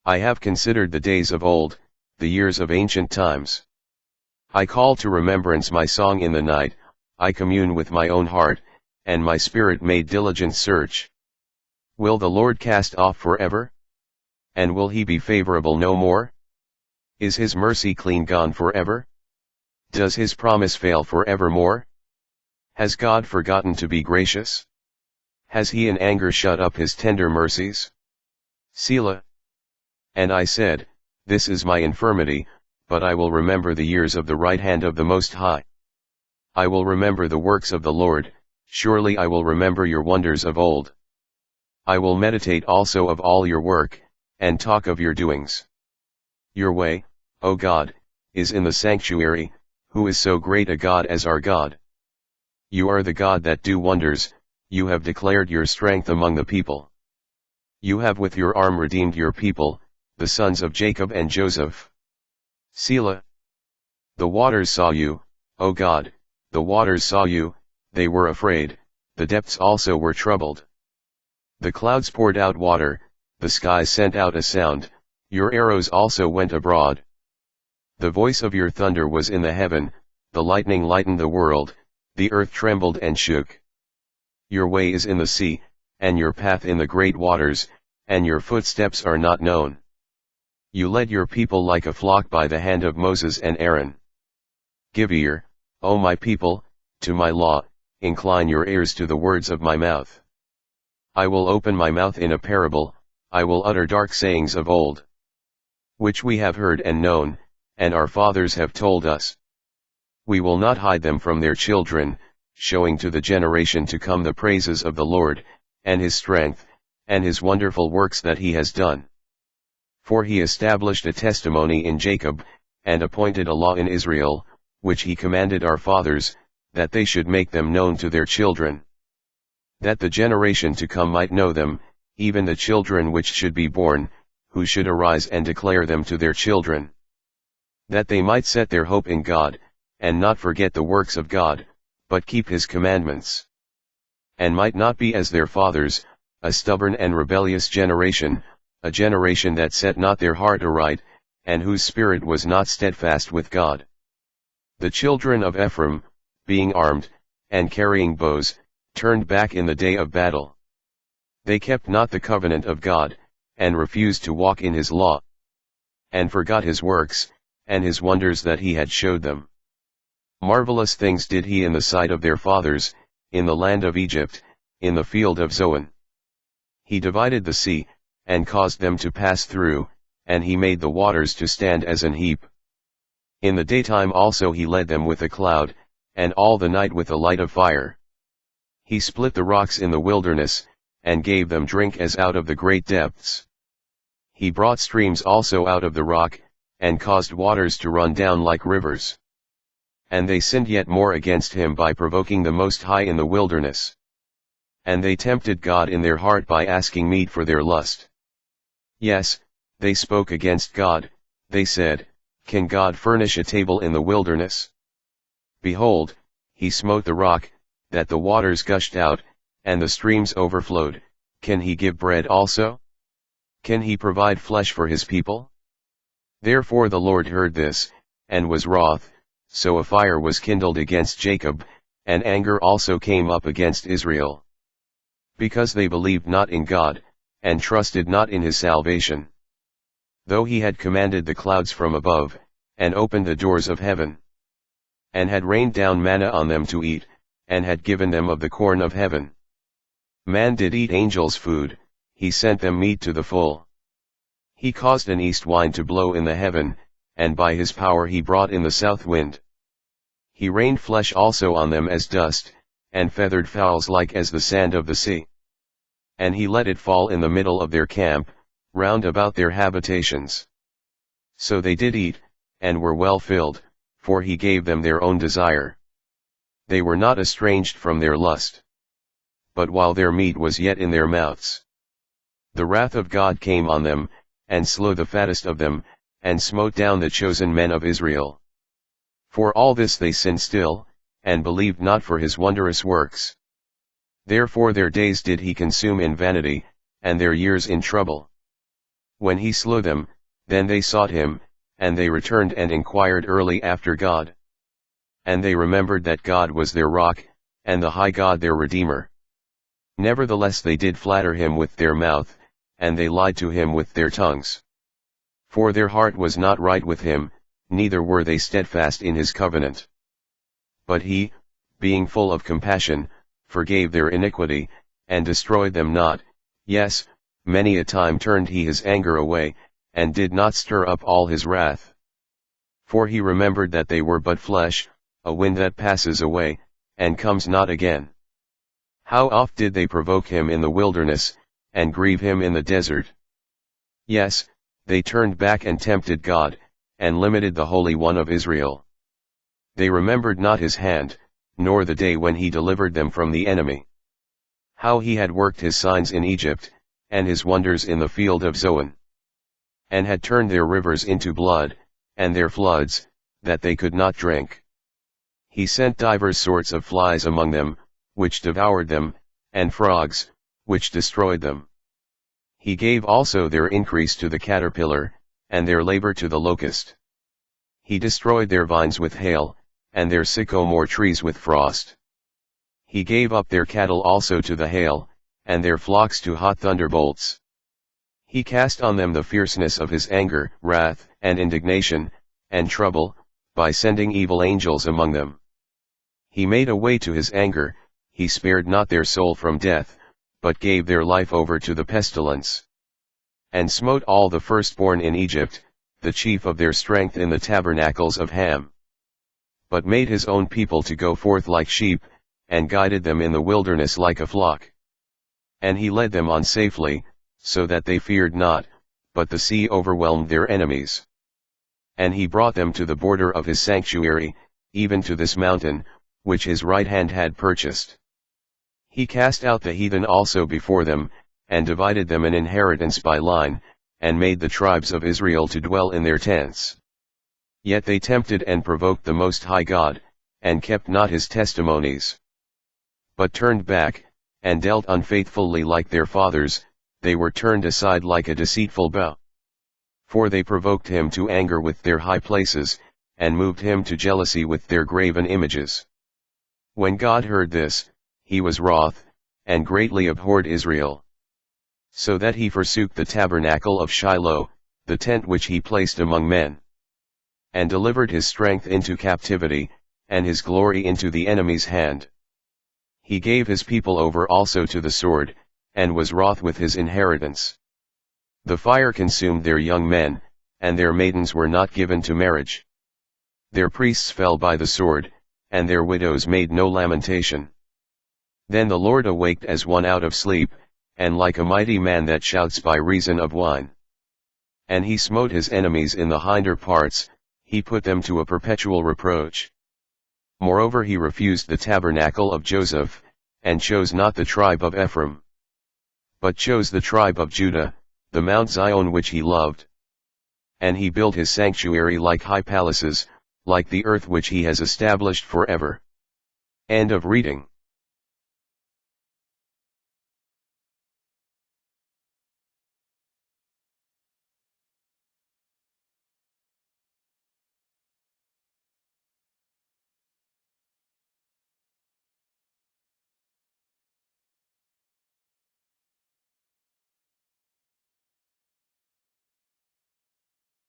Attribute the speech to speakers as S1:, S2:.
S1: I have considered the days of old, the years of ancient times. I call to remembrance my song in the night, I commune with my own heart, and my spirit made diligent search. Will the Lord cast off forever? And will he be favorable no more? Is his mercy clean gone forever? Does his promise fail forevermore? Has God forgotten to be gracious? Has he in anger shut up his tender mercies? Selah. And I said, This is my infirmity, but I will remember the years of the right hand of the Most High. I will remember the works of the Lord, surely I will remember your wonders of old. I will meditate also of all your work, and talk of your doings. Your way, O God, is in the sanctuary, who is so great a God as our God? You are the God that do wonders, you have declared your strength among the people. You have with your arm redeemed your people, the sons of Jacob and Joseph. Selah. The waters saw you, O God, the waters saw you, they were afraid, the depths also were troubled. The clouds poured out water, the skies sent out a sound, your arrows also went abroad. The voice of your thunder was in the heaven, the lightning lightened the world, the earth trembled and shook. Your way is in the sea, and your path in the great waters, and your footsteps are not known. You led your people like a flock by the hand of Moses and Aaron. Give ear, O my people, to my law, incline your ears to the words of my mouth. I will open my mouth in a parable, I will utter dark sayings of old, which we have heard and known, and our fathers have told us. We will not hide them from their children, showing to the generation to come the praises of the Lord, and his strength, and his wonderful works that he has done. For he established a testimony in Jacob, and appointed a law in Israel, which he commanded our fathers, that they should make them known to their children. That the generation to come might know them, even the children which should be born, who should arise and declare them to their children. That they might set their hope in God, and not forget the works of God, but keep his commandments. And might not be as their fathers, a stubborn and rebellious generation, a generation that set not their heart aright, and whose spirit was not steadfast with God. The children of Ephraim, being armed, and carrying bows, turned back in the day of battle. They kept not the covenant of God, and refused to walk in his law, and forgot his works, and his wonders that he had showed them. Marvelous things did he in the sight of their fathers, in the land of Egypt, in the field of Zoan. He divided the sea, and caused them to pass through, and he made the waters to stand as an heap. In the daytime also he led them with a cloud, and all the night with a light of fire. He split the rocks in the wilderness, and gave them drink as out of the great depths. He brought streams also out of the rock, and caused waters to run down like rivers. And they sinned yet more against him by provoking the Most High in the wilderness. And they tempted God in their heart by asking meat for their lust. Yes, they spoke against God, they said, Can God furnish a table in the wilderness? Behold, he smote the rock, that the waters gushed out, and the streams overflowed. Can he give bread also? Can he provide flesh for his people? Therefore the Lord heard this, and was wroth, so a fire was kindled against Jacob, and anger also came up against Israel. Because they believed not in God, and trusted not in his salvation. Though he had commanded the clouds from above, and opened the doors of heaven, and had rained down manna on them to eat, and had given them of the corn of heaven. Man did eat angels' food, he sent them meat to the full. He caused an east wind to blow in the heaven, and by his power he brought in the south wind. He rained flesh also on them as dust, and feathered fowls like as the sand of the sea. And he let it fall in the middle of their camp, round about their habitations. So they did eat, and were well filled, for he gave them their own desire. They were not estranged from their lust. But while their meat was yet in their mouths, the wrath of God came on them, and slew the fattest of them, and smote down the chosen men of Israel. For all this they sinned still, and believed not for his wondrous works. Therefore their days did he consume in vanity, and their years in trouble. When he slew them, then they sought him, and they returned and inquired early after God. And they remembered that God was their rock, and the high God their Redeemer. Nevertheless they did flatter him with their mouth, and they lied to him with their tongues. For their heart was not right with him, neither were they steadfast in his covenant. But he, being full of compassion, forgave their iniquity, and destroyed them not. Yes, many a time turned he his anger away, and did not stir up all his wrath. For he remembered that they were but flesh, a wind that passes away, and comes not again. How oft did they provoke him in the wilderness, and grieve him in the desert? Yes, they turned back and tempted God, and limited the Holy One of Israel. They remembered not his hand, nor the day when he delivered them from the enemy. How he had worked his signs in Egypt, and his wonders in the field of Zoan. And had turned their rivers into blood, and their floods, that they could not drink. He sent divers sorts of flies among them, which devoured them, and frogs, which destroyed them. He gave also their increase to the caterpillar, and their labor to the locust. He destroyed their vines with hail, and their sycamore trees with frost. He gave up their cattle also to the hail, and their flocks to hot thunderbolts. He cast on them the fierceness of his anger, wrath, and indignation, and trouble, by sending evil angels among them. He made a way to his anger, he spared not their soul from death, but gave their life over to the pestilence. And smote all the firstborn in Egypt, the chief of their strength in the tabernacles of Ham. But made his own people to go forth like sheep, and guided them in the wilderness like a flock. And he led them on safely, so that they feared not, but the sea overwhelmed their enemies. And he brought them to the border of his sanctuary, even to this mountain, which his right hand had purchased. He cast out the heathen also before them, and divided them an inheritance by line, and made the tribes of Israel to dwell in their tents. Yet they tempted and provoked the Most High God, and kept not his testimonies. But turned back, and dealt unfaithfully like their fathers, they were turned aside like a deceitful bow. For they provoked him to anger with their high places, and moved him to jealousy with their graven images. When God heard this, he was wroth, and greatly abhorred Israel. So that he forsook the tabernacle of Shiloh, the tent which he placed among men. And delivered his strength into captivity, and his glory into the enemy's hand. He gave his people over also to the sword, and was wroth with his inheritance. The fire consumed their young men, and their maidens were not given to marriage. Their priests fell by the sword, and their widows made no lamentation. Then the Lord awaked as one out of sleep, and like a mighty man that shouts by reason of wine. And he smote his enemies in the hinder parts, he put them to a perpetual reproach. Moreover he refused the tabernacle of Joseph, and chose not the tribe of Ephraim. But chose the tribe of Judah, the Mount Zion which he loved. And he built his sanctuary like high palaces, like the earth which he has established forever. End of reading.